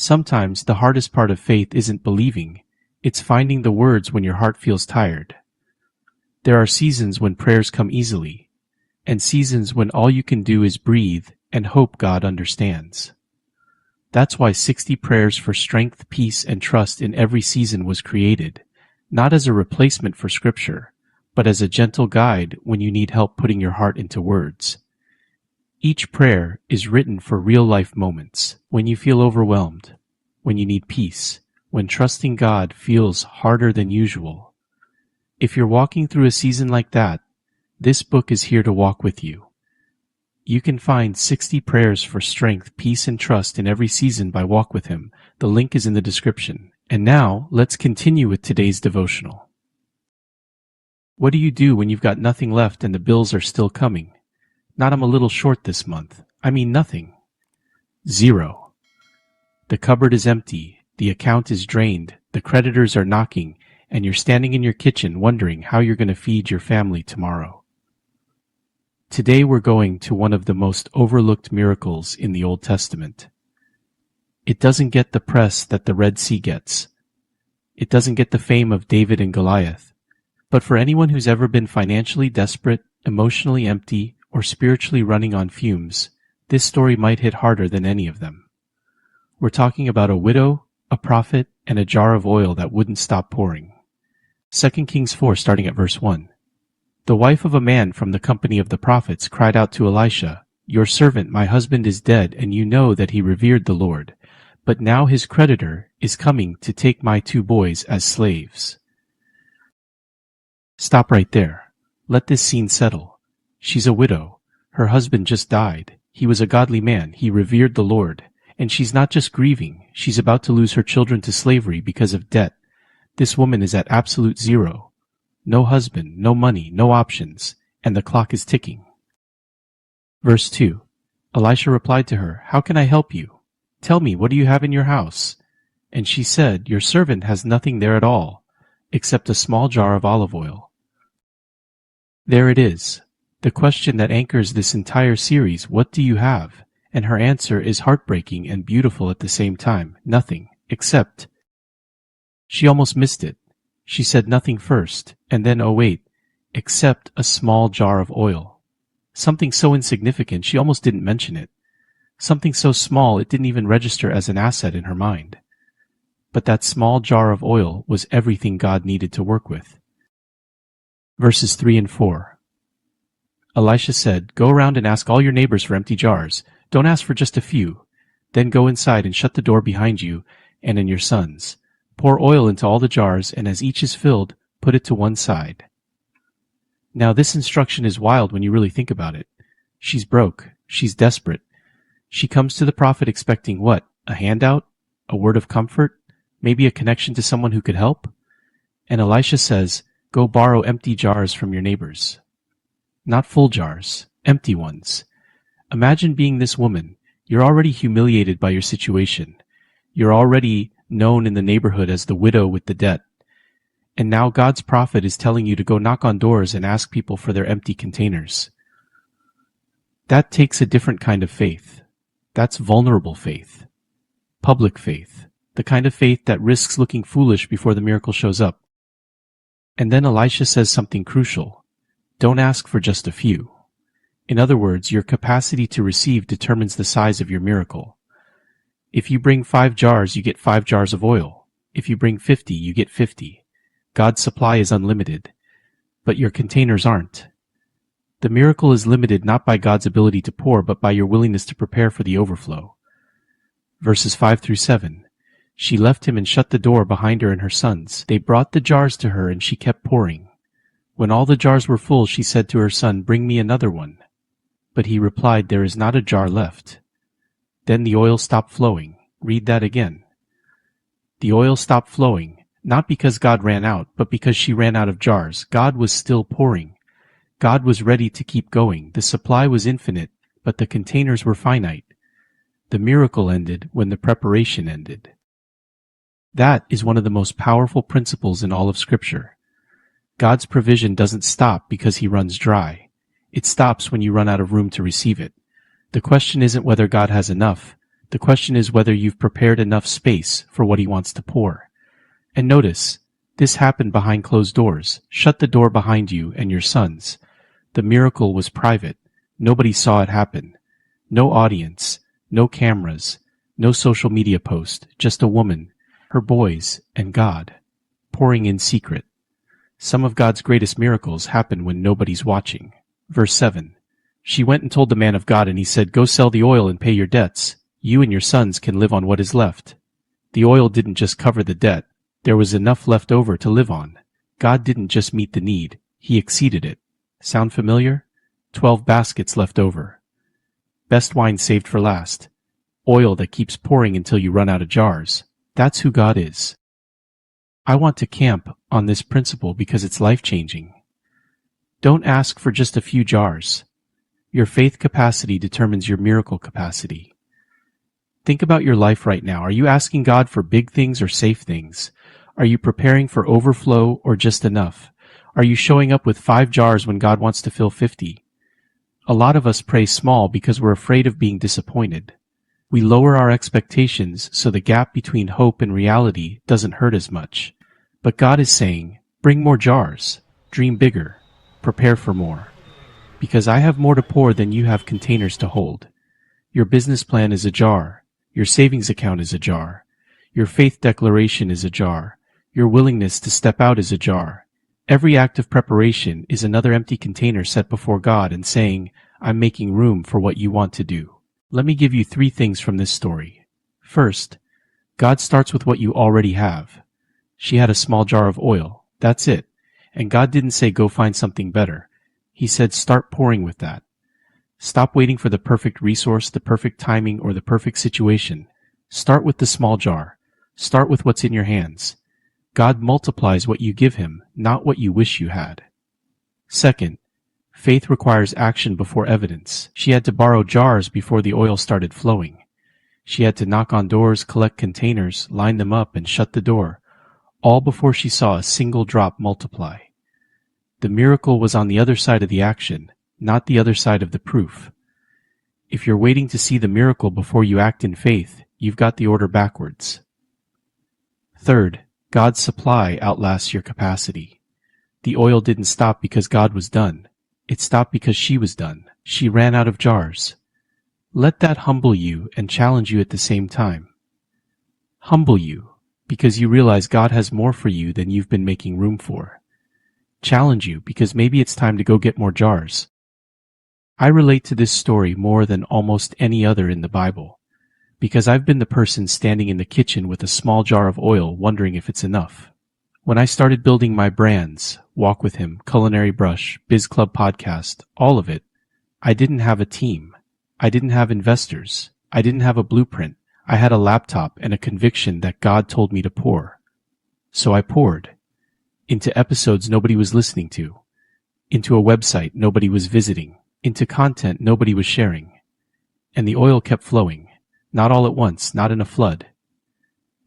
Sometimes the hardest part of faith isn't believing, it's finding the words when your heart feels tired. There are seasons when prayers come easily, and seasons when all you can do is breathe and hope God understands. That's why 60 Prayers for Strength, Peace, and Trust in Every Season was created, not as a replacement for Scripture, but as a gentle guide when you need help putting your heart into words. Each prayer is written for real-life moments, when you feel overwhelmed, when you need peace, when trusting God feels harder than usual. If you're walking through a season like that, this book is here to walk with you. You can find 60 Prayers for Strength, Peace, and Trust in Every Season by Walk With Him. The link is in the description. And now, let's continue with today's devotional. What do you do when you've got nothing left and the bills are still coming? Not I'm a little short this month. I mean nothing. Zero. The cupboard is empty, the account is drained, the creditors are knocking, and you're standing in your kitchen wondering how you're going to feed your family tomorrow. Today we're going to one of the most overlooked miracles in the Old Testament. It doesn't get the press that the Red Sea gets. It doesn't get the fame of David and Goliath. But for anyone who's ever been financially desperate, emotionally empty, or spiritually running on fumes, this story might hit harder than any of them. We're talking about a widow, a prophet, and a jar of oil that wouldn't stop pouring. 2 Kings 4, starting at verse 1. The wife of a man from the company of the prophets cried out to Elisha, "Your servant, my husband, is dead, and you know that he revered the Lord. But now his creditor is coming to take my 2 boys as slaves." Stop right there. Let this scene settle. She's a widow. Her husband just died. He was a godly man. He revered the Lord. And she's not just grieving. She's about to lose her children to slavery because of debt. This woman is at absolute zero. No husband, no money, no options, and the clock is ticking. Verse 2. Elisha replied to her, "How can I help you? Tell me, what do you have in your house?" And she said, "Your servant has nothing there at all, except a small jar of olive oil." There it is. The question that anchors this entire series, what do you have? And her answer is heartbreaking and beautiful at the same time. Nothing, except. She almost missed it. She said nothing first, and then, oh wait, except a small jar of oil. Something so insignificant she almost didn't mention it. Something so small it didn't even register as an asset in her mind. But that small jar of oil was everything God needed to work with. Verses 3 and 4. Elisha said, "Go around and ask all your neighbors for empty jars. Don't ask for just a few. Then go inside and shut the door behind you and in your sons. Pour oil into all the jars, and as each is filled, put it to one side." Now this instruction is wild when you really think about it. She's broke. She's desperate. She comes to the prophet expecting what? A handout? A word of comfort? Maybe a connection to someone who could help? And Elisha says, "Go borrow empty jars from your neighbors." Not full jars, empty ones. Imagine being this woman. You're already humiliated by your situation. You're already known in the neighborhood as the widow with the debt. And now God's prophet is telling you to go knock on doors and ask people for their empty containers. That takes a different kind of faith. That's vulnerable faith. Public faith. The kind of faith that risks looking foolish before the miracle shows up. And then Elisha says something crucial. Don't ask for just a few. In other words, your capacity to receive determines the size of your miracle. If you bring 5 jars, you get 5 jars of oil. If you bring 50, you get 50. God's supply is unlimited, but your containers aren't. The miracle is limited not by God's ability to pour, but by your willingness to prepare for the overflow. Verses 5 through 7. She left him and shut the door behind her and her sons. They brought the jars to her, and she kept pouring. When all the jars were full, she said to her son, "Bring me another one." But he replied, "There is not a jar left." Then the oil stopped flowing. Read that again. The oil stopped flowing, not because God ran out, but because she ran out of jars. God was still pouring. God was ready to keep going. The supply was infinite, but the containers were finite. The miracle ended when the preparation ended. That is one of the most powerful principles in all of Scripture. God's provision doesn't stop because he runs dry. It stops when you run out of room to receive it. The question isn't whether God has enough, The question is whether you've prepared enough space for what he wants to pour. And notice, this happened behind closed doors. Shut the door behind you and your sons. The miracle was private. Nobody saw it happen. No audience, no cameras, no social media post, just a woman, her boys, and God, pouring in secret. Some of God's greatest miracles happen when nobody's watching. Verse 7. She went and told the man of God, and he said, "Go sell the oil and pay your debts. You and your sons can live on what is left." The oil didn't just cover the debt. There was enough left over to live on. God didn't just meet the need. He exceeded it. Sound familiar? 12 baskets left over. Best wine saved for last. Oil that keeps pouring until you run out of jars. That's who God is. I want to camp on this principle because it's life-changing. Don't ask for just a few jars. Your faith capacity determines your miracle capacity. Think about your life right now. Are you asking God for big things or safe things? Are you preparing for overflow or just enough? Are you showing up with 5 jars when God wants to fill 50? A lot of us pray small because we're afraid of being disappointed. We lower our expectations so the gap between hope and reality doesn't hurt as much. But God is saying, bring more jars, dream bigger, prepare for more. Because I have more to pour than you have containers to hold. Your business plan is a jar. Your savings account is a jar. Your faith declaration is a jar. Your willingness to step out is a jar. Every act of preparation is another empty container set before God and saying, I'm making room for what you want to do. Let me give you 3 things from this story. First, God starts with what you already have. She had a small jar of oil. That's it. And God didn't say go find something better. He said start pouring with that. Stop waiting for the perfect resource, the perfect timing, or the perfect situation. Start with the small jar. Start with what's in your hands. God multiplies what you give him, not what you wish you had. Second, faith requires action before evidence. She had to borrow jars before the oil started flowing. She had to knock on doors, collect containers, line them up, and shut the door, all before she saw a single drop multiply. The miracle was on the other side of the action, not the other side of the proof. If you're waiting to see the miracle before you act in faith, you've got the order backwards. Third, God's supply outlasts your capacity. The oil didn't stop because God was done. It stopped because she was done. She ran out of jars. Let that humble you and challenge you at the same time. Humble you because you realize God has more for you than you've been making room for. Challenge you because maybe it's time to go get more jars. I relate to this story more than almost any other in the Bible, because I've been the person standing in the kitchen with a small jar of oil wondering if it's enough. When I started building my brands, Walk With Him, Culinary Brush, Biz Club Podcast, all of it, I didn't have a team. I didn't have investors. I didn't have a blueprint. I had a laptop and a conviction that God told me to pour. So I poured. Into episodes nobody was listening to. Into a website nobody was visiting. Into content nobody was sharing. And the oil kept flowing. Not all at once, not in a flood.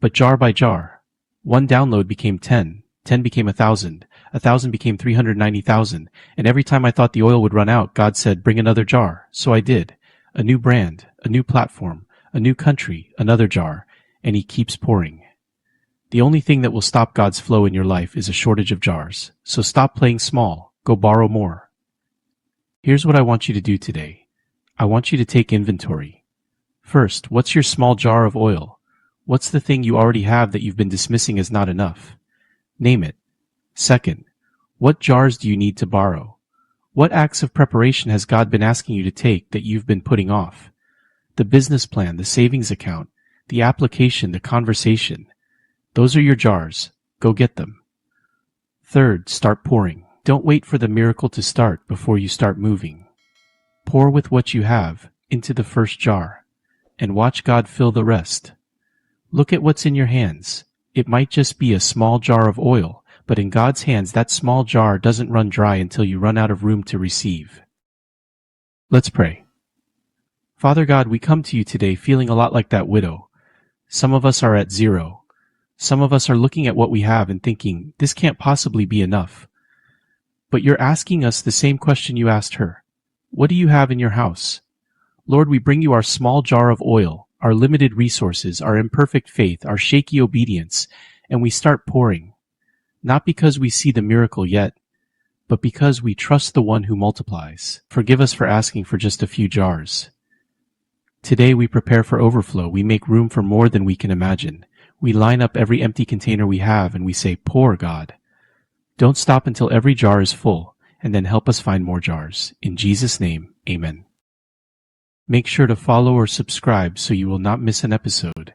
But jar by jar. 1 download became 10. 10 became 1,000. 1,000 became 390,000. And every time I thought the oil would run out, God said, bring another jar. So I did. A new brand, a new platform, a new country, another jar. And he keeps pouring. The only thing that will stop God's flow in your life is a shortage of jars. So stop playing small. Go borrow more. Here's what I want you to do today. I want you to take inventory. First, what's your small jar of oil? What's the thing you already have that you've been dismissing as not enough? Name it. Second, what jars do you need to borrow? What acts of preparation has God been asking you to take that you've been putting off? The business plan, the savings account, the application, the conversation. Those are your jars. Go get them. Third, start pouring. Don't wait for the miracle to start before you start moving. Pour with what you have into the first jar and watch God fill the rest. Look at what's in your hands. It might just be a small jar of oil, but in God's hands, that small jar doesn't run dry until you run out of room to receive. Let's pray. Father God, we come to you today feeling a lot like that widow. Some of us are at 0. Some of us are looking at what we have and thinking, this can't possibly be enough. But you're asking us the same question you asked her. What do you have in your house? Lord, we bring you our small jar of oil, our limited resources, our imperfect faith, our shaky obedience, and we start pouring, not because we see the miracle yet, but because we trust the one who multiplies. Forgive us for asking for just a few jars. Today we prepare for overflow. We make room for more than we can imagine. We line up every empty container we have and we say, pour, God. Don't stop until every jar is full, and then help us find more jars. In Jesus' name, amen. Make sure to follow or subscribe so you will not miss an episode.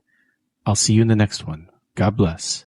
I'll see you in the next one. God bless.